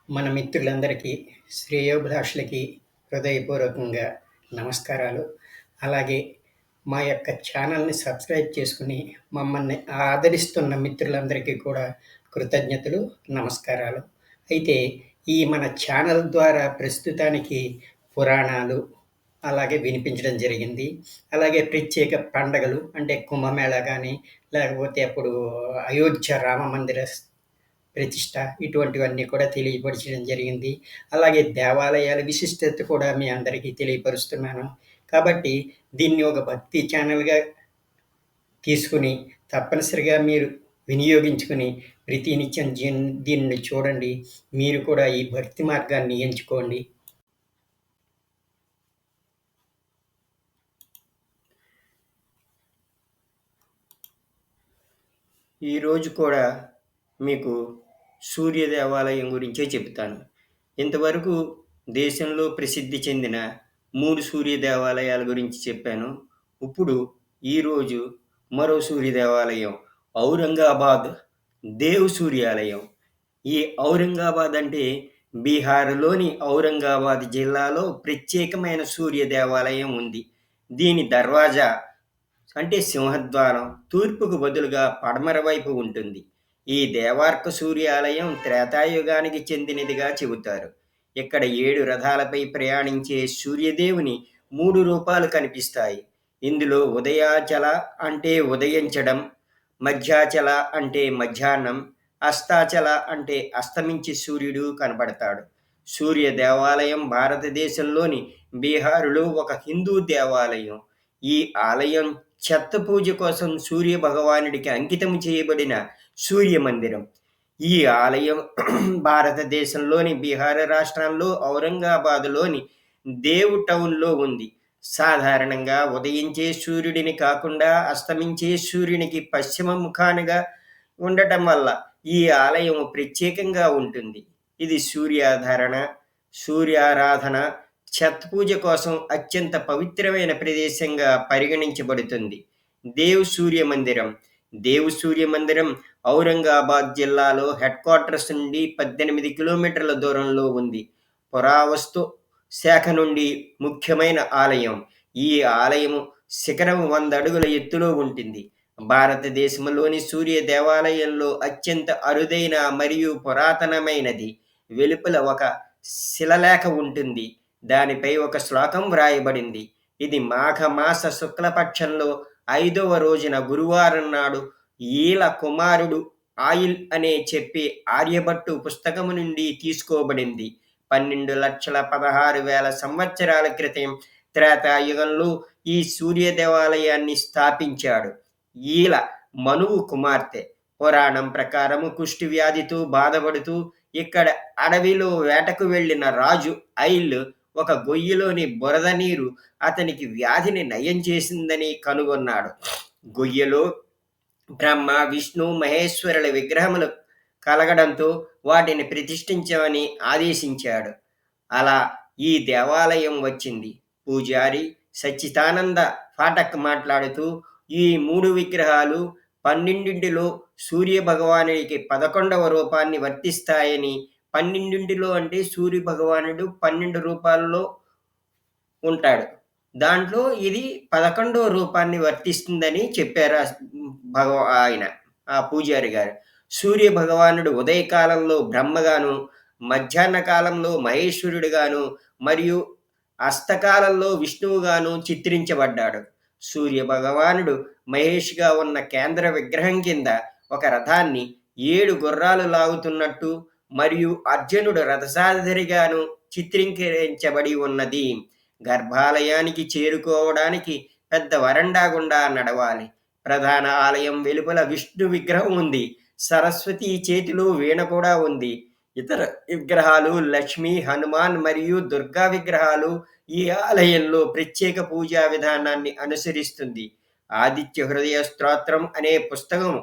మన మిత్రులందరికీ, శ్రేయోభిలాషులకి హృదయపూర్వకంగా నమస్కారాలు. అలాగే మా యొక్క ఛానల్‌ని సబ్స్క్రైబ్ చేసుకొని, మమ్మల్ని ఆదరిస్తున్న మిత్రులందరికీ కూడా కృతజ్ఞతలు, నమస్కారాలు. అయితే ఈ మన ఛానల్ ద్వారా ప్రస్తుతానికి పురాణాలు అలాగే వినిపించడం జరిగింది. అలాగే ప్రత్యేక పండగలు అంటే కుంభమేళా గానీ, లేకపోతే అప్పుడు అయోధ్య రామ మందిర ప్రతిష్ట ఇటువంటివన్నీ కూడా తెలియపరచడం జరిగింది. అలాగే దేవాలయాల విశిష్టత కూడా మీ అందరికీ తెలియపరుస్తున్నాను. కాబట్టి దీన్ని ఒక భక్తి ఛానెల్‌గా తీసుకొని తప్పనిసరిగా మీరు వినియోగించుకొని ప్రతినిత్యం దీన్ని చూడండి. మీరు కూడా ఈ భక్తి మార్గాన్ని ఎంచుకోండి. ఈరోజు కూడా మీకు సూర్య దేవాలయం గురించే చెప్తాను. ఇంతవరకు దేశంలో ప్రసిద్ధి చెందిన 3 సూర్య దేవాలయాల గురించి చెప్పాను. ఇప్పుడు ఈరోజు మరో సూర్య దేవాలయం ఔరంగాబాద్ దేవ్ సూర్యాలయం. ఈ ఔరంగాబాద్ అంటే బీహార్‌లోని ఔరంగాబాద్ జిల్లాలో ప్రత్యేకమైన సూర్య దేవాలయం ఉంది. దీని దర్వాజా అంటే సింహద్వారం తూర్పుకు బదులుగా పడమర వైపు ఉంటుంది. ఈ దేవార్క సూర్యాలయం త్రేతాయుగానికి చెందినదిగా చెబుతారు. ఇక్కడ 7 రథాలపై ప్రయాణించే సూర్యదేవుని 3 రూపాలు కనిపిస్తాయి. ఇందులో ఉదయాచల అంటే ఉదయించడం, మధ్యాచల అంటే మధ్యాహ్నం, అస్తాచల అంటే అస్తమించే సూర్యుడు కనబడతాడు. సూర్య దేవాలయం భారతదేశంలోని బీహారులో ఒక హిందూ దేవాలయం. ఈ ఆలయం చెత్త పూజ కోసం సూర్య భగవానుడికి అంకితం చేయబడిన సూర్య మందిరం. ఈ ఆలయం భారతదేశంలోని బీహార్ రాష్ట్రంలో ఔరంగాబాద్‌లోని దేవ్ టౌన్‌లో ఉంది. సాధారణంగా ఉదయించే సూర్యుడిని కాకుండా అస్తమించే సూర్యునికి పశ్చిమ ముఖానగా ఉండటం వల్ల ఈ ఆలయం ప్రత్యేకంగా ఉంటుంది. ఇది సూర్యారాధన, ఛత్ పూజ కోసం అత్యంత పవిత్రమైన ప్రదేశంగా పరిగణించబడుతుంది. దేవ్ సూర్య మందిరం ఔరంగాబాద్ జిల్లాలో హెడ్ క్వార్టర్స్ నుండి 18 కిలోమీటర్ల దూరంలో ఉంది. పురావస్తు శాఖ నుండి ముఖ్యమైన ఆలయం. ఈ ఆలయం శిఖరం 100 అడుగుల ఎత్తులో ఉంటుంది. భారతదేశంలోని సూర్య దేవాలయంలో అత్యంత అరుదైన మరియు పురాతనమైనది. వెలుపల ఒక శిలాలేఖ ఉంటుంది. దానిపై ఒక శ్లోకం వ్రాయబడింది. ఇది మాఘమాస శుక్లపక్షంలో 5వ రోజున గురువారం నాడు ఈల కుమారుడు ఆయిల్ అనే చెప్పే ఆర్యభట్టు పుస్తకము నుండి తీసుకోబడింది. 12,16,000 సంవత్సరాల క్రితం త్రేతాయుగంలో ఈ సూర్య దేవాలయాన్ని స్థాపించాడు ఈల మనువు కుమార్తె. పురాణం ప్రకారము కుష్టి వ్యాధితో బాధపడుతూ ఇక్కడ అడవిలో వేటకు వెళ్ళిన రాజు ఐల్ ఒక గొయ్యిలోని బురద నీరు అతనికి వ్యాధిని నయం చేసిందని కనుగొన్నాడు. గొయ్యలో బ్రహ్మ, విష్ణు, మహేశ్వరుల విగ్రహములు కలగడంతో వాటిని ప్రతిష్ఠించమని ఆదేశించాడు. అలా ఈ దేవాలయం వచ్చింది. పూజారి సచ్చిదానంద పాఠక్ మాట్లాడుతూ ఈ 3 విగ్రహాలు 12లో సూర్య భగవానుడికి 11వ రూపాన్ని వర్తిస్తాయని, 12లో అంటే సూర్య భగవానుడు 12 రూపాల్లో ఉంటాడు. దాంట్లో ఇది 11వ రూపాన్ని వర్తిస్తుందని చెప్పారు ఆయన ఆ పూజారి గారు. సూర్య భగవానుడు ఉదయకాలంలో బ్రహ్మగాను, మధ్యాహ్న కాలంలో మహేశ్వరుడుగాను మరియు అస్తకాలంలో విష్ణువుగాను చిత్రించబడ్డాడు. సూర్య భగవానుడు మహేష్గా ఉన్న కేంద్ర విగ్రహం కింద ఒక రథాన్ని 7 గుర్రాలు లాగుతున్నట్టు మరియు అర్జునుడు రథసారథిగాను చిత్రీకరించబడి ఉన్నది. గర్భాలయానికి చేరుకోవడానికి పెద్ద వరండా గుండా నడవాలి. ప్రధాన ఆలయం వెలుపల విష్ణు విగ్రహం ఉంది. సరస్వతి చేతిలో వీణ కూడా ఉంది. ఇతర విగ్రహాలు లక్ష్మి, హనుమాన్ మరియు దుర్గా విగ్రహాలు ఈ ఆలయంలో ప్రత్యేక పూజా విధానాన్ని అనుసరిస్తుంది. ఆదిత్య హృదయ స్తోత్రం అనే పుస్తకం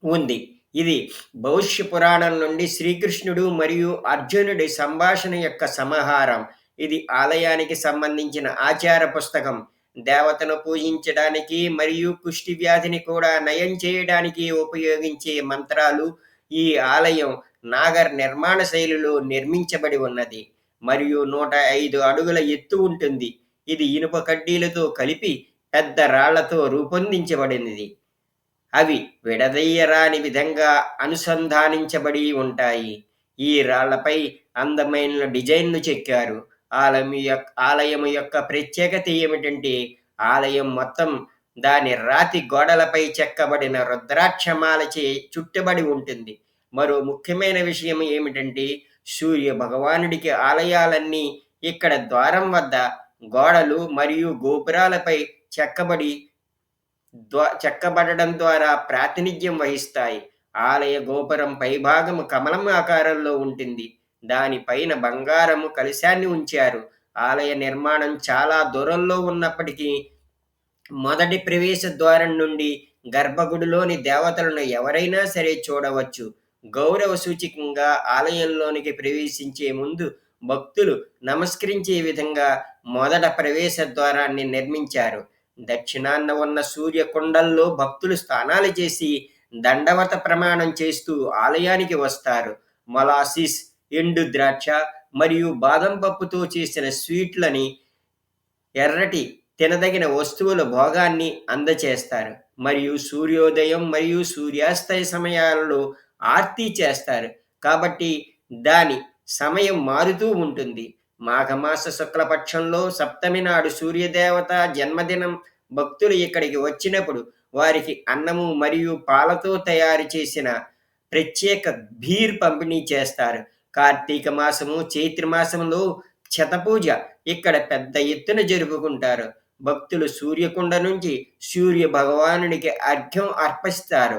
ఉంది. ఇది భవిష్య పురాణం నుండి శ్రీకృష్ణుడు మరియు అర్జునుడి సంభాషణ యొక్క సమాహారం. ఇది ఆలయానికి సంబంధించిన ఆచార పుస్తకం. దేవతను పూజించడానికి మరియు కుష్టి వ్యాధిని కూడా నయం చేయడానికి ఉపయోగించే మంత్రాలు ఈ ఆలయం నాగర్ నిర్మాణ శైలిలో నిర్మించబడి ఉన్నది మరియు 105 అడుగుల ఎత్తు ఉంటుంది. ఇది ఇనుప కడ్డీలతో కలిపి పెద్ద రాళ్లతో రూపొందించబడినది. అవి విడదీయరాని విధంగా అనుసంధానించబడి ఉంటాయి. ఈ రాళ్లపై అందమైన డిజైన్లు చెక్కారు. ఆలయము యొక్క ప్రత్యేకత ఏమిటంటే, ఆలయం మొత్తం దాని రాతి గోడలపై చెక్కబడిన రుద్రాక్షమాలచే చుట్టబడి ఉంటుంది. మరో ముఖ్యమైన విషయం ఏమిటంటే, సూర్య భగవానుడికి ఆలయాలన్నీ ఇక్కడ ద్వారం వద్ద గోడలు మరియు గోపురాలపై చెక్కబడడం ద్వారా ప్రాతినిధ్యం వహిస్తాయి. ఆలయ గోపురం పైభాగము కమలం ఆకారంలో ఉంటుంది. దానిపైన బంగారము కలశాన్ని ఉంచారు. ఆలయ నిర్మాణం చాలా దూరంలో ఉన్నప్పటికీ మొదటి ప్రవేశ ద్వారం నుండి గర్భగుడిలోని దేవతలను ఎవరైనా సరే చూడవచ్చు. గౌరవ సూచకంగా ఆలయంలోనికి ప్రవేశించే ముందు భక్తులు నమస్కరించే విధంగా మొదట ప్రవేశ ద్వారాన్ని నిర్మించారు. దక్షిణాన ఉన్న సూర్యకుండంలో భక్తులు స్నానాలు చేసి దండవత ప్రమాణం చేస్తూ ఆలయానికి వస్తారు. మొలాసిస్, ఎండు ద్రాక్ష మరియు బాదం పప్పుతో చేసిన స్వీట్లని, ఎర్రటి తినదగిన వస్తువుల భోగాన్ని అందచేస్తారు మరియు సూర్యోదయం మరియు సూర్యాస్తయ సమయాలలో ఆర్తి చేస్తారు. కాబట్టి దాని సమయం మారుతూ ఉంటుంది. మాఘమాస శుక్లపక్షంలో సప్తమి నాడు సూర్యదేవత జన్మదినం భక్తులు ఇక్కడికి వచ్చినప్పుడు వారికి అన్నము మరియు పాలతో తయారు చేసిన ప్రత్యేక భీర్ పంపిణీ చేస్తారు. కార్తీక మాసము, చైత్ర మాసంలో శతపూజ ఇక్కడ పెద్ద ఎత్తున జరుపుకుంటారు. భక్తులు సూర్యకుండ నుంచి సూర్య భగవానుడికి అర్ఘ్యం అర్పిస్తారు.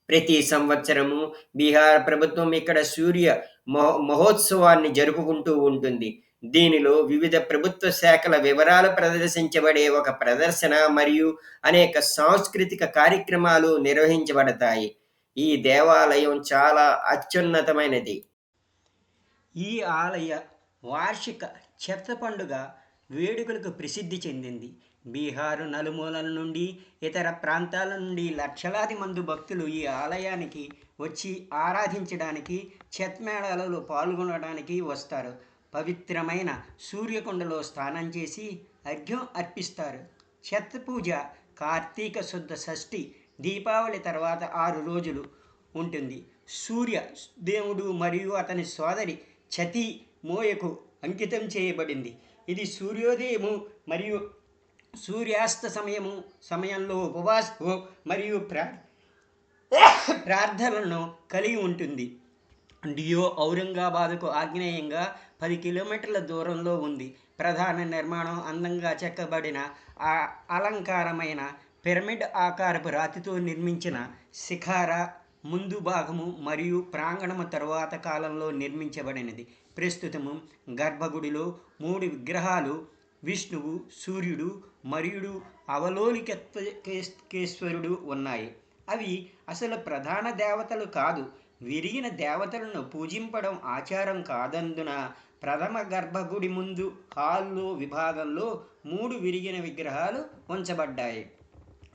ప్రతి సంవత్సరము బీహార్ ప్రభుత్వం ఇక్కడ సూర్య మహోత్సవాన్ని జరుపుకుంటూ ఉంటుంది. దీనిలో వివిధ ప్రభుత్వ శాఖల వివరాలు ప్రదర్శించబడే ఒక ప్రదర్శన మరియు అనేక సాంస్కృతిక కార్యక్రమాలు నిర్వహించబడతాయి. ఈ దేవాలయం చాలా అత్యున్నతమైనది. ఈ ఆలయ వార్షిక చెత్త పండుగ వేడుకలకు ప్రసిద్ధి చెందింది. బీహారు నలుమూలల నుండి, ఇతర ప్రాంతాల నుండి లక్షలాది మంది భక్తులు ఈ ఆలయానికి వచ్చి ఆరాధించడానికి, చెత్ మేళాలలో పాల్గొనడానికి వస్తారు. పవిత్రమైన సూర్యకుండలో స్నానం చేసి అర్ఘ్యం అర్పిస్తారు. చెత్ పూజ కార్తీక శుద్ధ షష్ఠి దీపావళి తర్వాత 6 రోజులు ఉంటుంది. సూర్య దేవుడు మరియు అతని సోదరి చతి మోయకు అంకితం చేయబడింది. ఇది సూర్యోదయము మరియు సూర్యాస్త సమయంలో ఉపవాసము మరియు ప్రార్థనలను కలిగి ఉంటుంది. డియో ఔరంగాబాద్కు ఆగ్నేయంగా 10 కిలోమీటర్ల దూరంలో ఉంది. ప్రధాన నిర్మాణం అందంగా చెక్కబడిన అలంకారమైన పిరమిడ్ ఆకారపు రాతితో నిర్మించిన శిఖార ముందు భాగము మరియు ప్రాంగణము తరువాత కాలంలో నిర్మించబడినది. ప్రస్తుతము గర్భగుడిలో 3 విగ్రహాలు, విష్ణువు, సూర్యుడు మరియు అవలోకితేశ్వరుడు ఉన్నాయి. అవి అసలు ప్రధాన దేవతలు కాదు. విరిగిన దేవతలను పూజింపడం ఆచారం కాదందున ప్రథమ గర్భగుడి ముందు హాల్లో విభాగంలో 3 విరిగిన విగ్రహాలు ఉంచబడ్డాయి.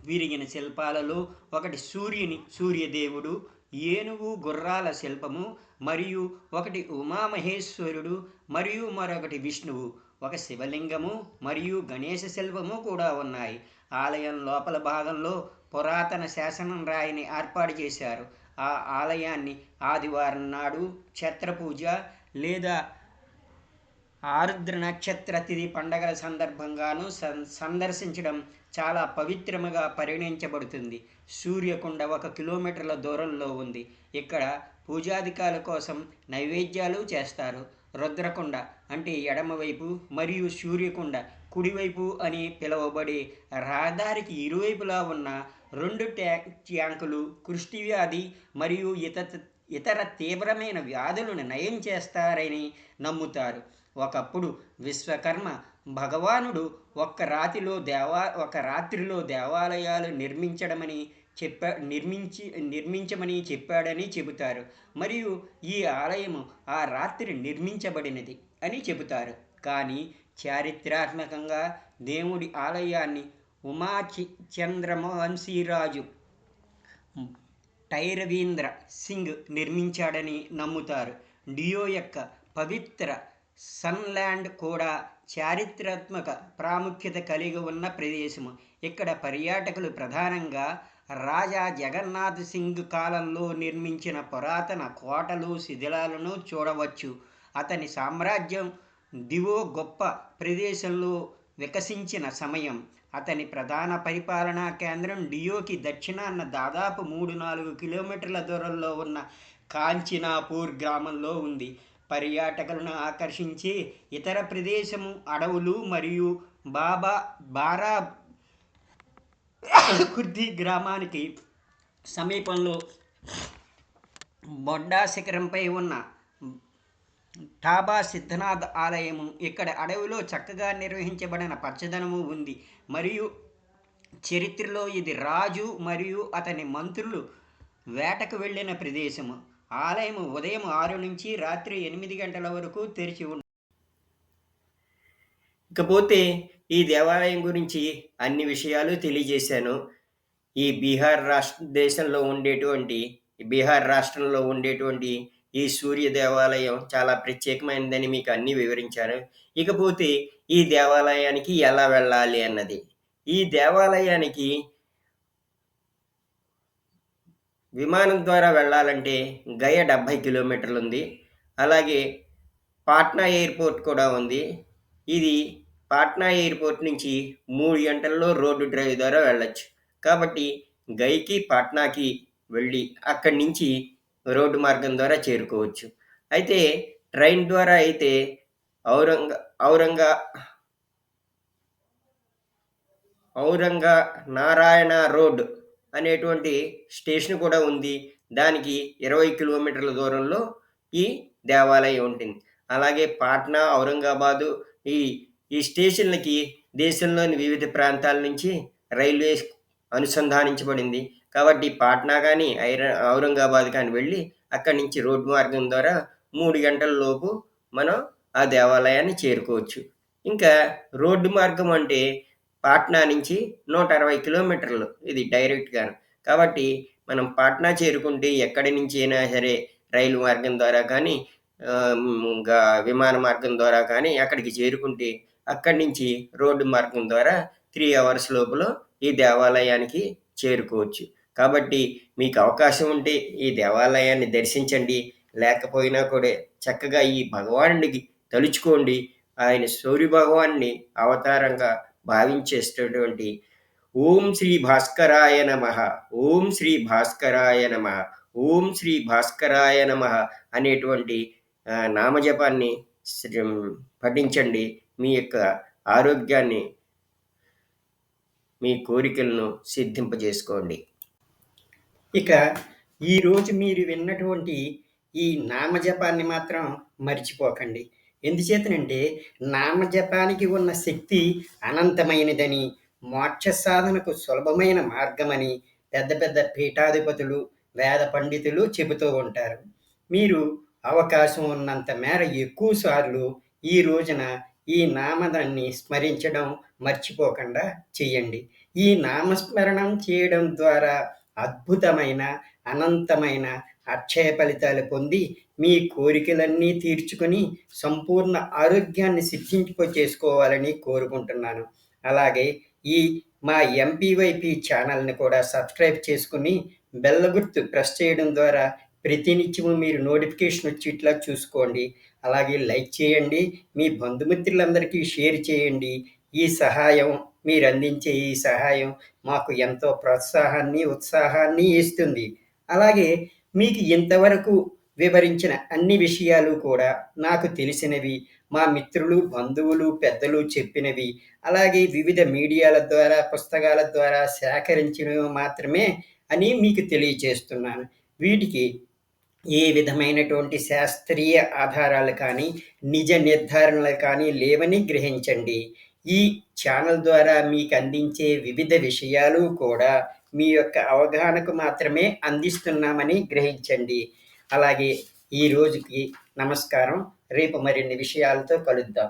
విరిగిన శిల్పాలలో ఒకటి సూర్యదేవుడు, ఏనుగు గుర్రాల శిల్పము మరియు ఒకటి ఉమామహేశ్వరుడు మరియు మరొకటి విష్ణువు, ఒక శివలింగము మరియు గణేశ శిల్పము కూడా ఉన్నాయి. ఆలయం లోపల భాగంలో పురాతన శాసనం రాయిని ఏర్పాటు చేశారు. ఆ ఆలయాన్ని ఆదివారం నాడు ఛత్రపూజ లేదా ఆరుద్ర నక్షత్ర తిథి పండగల సందర్భంగాను సందర్శించడం చాలా పవిత్రముగా పరిగణించబడుతుంది. సూర్యకుండ 1 కిలోమీటర్ల దూరంలో ఉంది. ఇక్కడ పూజాధికాల కోసం నైవేద్యాలు చేస్తారు. రుద్రకుండ అంటే ఎడమవైపు మరియు సూర్యకుండ కుడివైపు అని పిలువబడే రహదారికి ఇరువైపులా ఉన్న 2 ట్యాంకులు కుష్టి వ్యాధి మరియు ఇతర తీవ్రమైన వ్యాధులను నయం చేస్తారని నమ్ముతారు. ఒకప్పుడు విశ్వకర్మ భగవానుడు ఒక రాత్రిలో దేవాలయాలు నిర్మించమని చెప్పాడని చెబుతారు మరియు ఈ ఆలయము ఆ రాత్రి నిర్మించబడినది అని చెబుతారు. కానీ చారిత్రాత్మకంగా దేవుడి ఆలయాన్ని ఉమాచంద్రవంశీరాజు టైరవీంద్ర సింగ్ నిర్మించాడని నమ్ముతారు. డియో యొక్క పవిత్ర సన్ల్యాండ్ కూడా చారిత్రాత్మక ప్రాముఖ్యత కలిగి ఉన్న ప్రదేశము. ఇక్కడ పర్యాటకులు ప్రధానంగా రాజా జగన్నాథ్ సింగ్ కాలంలో నిర్మించిన పురాతన కోటలు, శిథిలాలను చూడవచ్చు. అతని సామ్రాజ్యం దివో గొప్ప ప్రదేశంలో వికసించిన సమయం. అతని ప్రధాన పరిపాలనా కేంద్రం డియోకి దక్షిణాన దాదాపు 3-4 కిలోమీటర్ల దూరంలో ఉన్న కాంచీనాపూర్ గ్రామంలో ఉంది. పర్యాటకులను ఆకర్షించే ఇతర ప్రదేశము అడవులు మరియు బారా కుర్దీ గ్రామానికి సమీపంలో బొడ్డా శిఖరంపై ఉన్న టాబా సిద్ధనాథ్ ఆలయము. ఇక్కడ అడవిలో చక్కగా నిర్వహించబడిన పచ్చదనము ఉంది మరియు చరిత్రలో ఇది రాజు మరియు అతని మంత్రులు వేటకు వెళ్ళిన ప్రదేశము. ఆలయము ఉదయం 6 నుంచి రాత్రి 8 గంటల వరకు తెరిచి ఉంది. ఇకపోతే ఈ దేవాలయం గురించి అన్ని విషయాలు తెలియజేశాను. ఈ బీహార్ రాష్ట్రంలో ఉండేటువంటి ఈ సూర్య దేవాలయం చాలా ప్రత్యేకమైనదని మీకు అన్నీ వివరించాను. ఇకపోతే ఈ దేవాలయానికి ఎలా వెళ్ళాలి అన్నది. ఈ దేవాలయానికి విమానం ద్వారా వెళ్ళాలంటే గయ 70 కిలోమీటర్లు ఉంది. అలాగే పాట్నా ఎయిర్పోర్ట్ కూడా ఉంది. ఇది పాట్నా ఎయిర్పోర్ట్ నుంచి 3 గంటల్లో రోడ్డు డ్రైవ్ ద్వారా వెళ్ళొచ్చు. కాబట్టి గైకి పాట్నాకి వెళ్ళి అక్కడి నుంచి రోడ్డు మార్గం ద్వారా చేరుకోవచ్చు. అయితే ట్రైన్ ద్వారా అయితే ఔరంగా నారాయణ రోడ్ అనేటువంటి స్టేషన్ కూడా ఉంది. దానికి 20 కిలోమీటర్ల దూరంలో ఈ దేవాలయం ఉంటుంది. అలాగే పాట్నా, ఔరంగాబాదు ఈ స్టేషన్లకి దేశంలోని వివిధ ప్రాంతాల నుంచి రైల్వే అనుసంధానించబడింది. కాబట్టి పాట్నా కానీ ఔరంగాబాద్ కానీ వెళ్ళి అక్కడి నుంచి రోడ్డు మార్గం ద్వారా 3 గంటల లోపు మనం ఆ దేవాలయాన్ని చేరుకోవచ్చు. ఇంకా రోడ్డు మార్గం అంటే పాట్నా నుంచి 160 కిలోమీటర్లు ఇది డైరెక్ట్గాను. కాబట్టి మనం పాట్నా చేరుకుంటే ఎక్కడి నుంచి అయినా సరే రైలు మార్గం ద్వారా కానీ విమాన మార్గం ద్వారా కానీ అక్కడికి చేరుకుంటే అక్కడి నుంచి రోడ్డు మార్గం ద్వారా 3 అవర్స్ లోపల ఈ దేవాలయానికి చేరుకోవచ్చు. కాబట్టి మీకు అవకాశం ఉంటే ఈ దేవాలయాన్ని దర్శించండి. లేకపోయినా కూడా చక్కగా ఈ భగవానుడికి తలుచుకోండి. ఆయన సూర్య భగవాన్ని అవతారంగా భావించేటటువంటి ఓం శ్రీ భాస్కరాయ నమః, ఓం శ్రీ భాస్కరాయ నమః, ఓం శ్రీ భాస్కరాయ నమః అనేటువంటి నామజపాన్ని పఠించండి. మీ యొక్క ఆరోగ్యాన్ని, మీ కోరికలను సిద్ధింపజేసుకోండి. ఇక ఈరోజు మీరు విన్నటువంటి ఈ నామజపాన్ని మాత్రం మర్చిపోకండి. ఎందుచేతనంటే నామజపానికి ఉన్న శక్తి అనంతమైనదని, మోక్ష సాధనకు సులభమైన మార్గమని పెద్ద పెద్ద పీఠాధిపతులు, వేద పండితులు చెబుతూ ఉంటారు. మీరు అవకాశం ఉన్నంత మేర ఎక్కువ సార్లు ఈ రోజున ఈ నామదాన్ని స్మరించడం మర్చిపోకుండా చెయ్యండి. ఈ నామస్మరణం చేయడం ద్వారా అద్భుతమైన, అనంతమైన అక్షయ ఫలితాలు పొంది మీ కోరికలన్నీ తీర్చుకొని సంపూర్ణ ఆరోగ్యాన్ని సిద్ధింపచేసుకోవాలని కోరుకుంటున్నాను. అలాగే ఈ మా ఎంపీవైపీ ఛానల్ని కూడా సబ్స్క్రైబ్ చేసుకుని బెల్ గుర్తు ప్రెస్ చేయడం ద్వారా ప్రతినిత్యము మీరు నోటిఫికేషన్ వచ్చేట్లా చూసుకోండి. అలాగే లైక్ చేయండి, మీ బంధుమిత్రులందరికీ షేర్ చేయండి. ఈ సహాయం, మీరు అందించే ఈ సహాయం మాకు ఎంతో ప్రోత్సాహాన్ని, ఉత్సాహాన్ని ఇస్తుంది. అలాగే మీకు ఇంతవరకు వివరించిన అన్ని విషయాలు కూడా నాకు తెలిసినవి, మా మిత్రులు, బంధువులు, పెద్దలు చెప్పినవి, అలాగే వివిధ మీడియాల ద్వారా, పుస్తకాల ద్వారా సేకరించినవి మాత్రమే అని మీకు తెలియచేస్తున్నాను. వీటికి ఏ విధమైనటువంటి శాస్త్రీయ ఆధారాలు కానీ, నిజ నిర్ధారణలు కానీ లేవని గ్రహించండి. ఈ ఛానల్ ద్వారా మీకు అందించే వివిధ విషయాలు కూడా మీ యొక్క అవగాహనకు మాత్రమే అందిస్తున్నామని గ్రహించండి. అలాగే ఈ రోజుకి నమస్కారం. రేపు మరిన్ని విషయాలతో కలుద్దాం.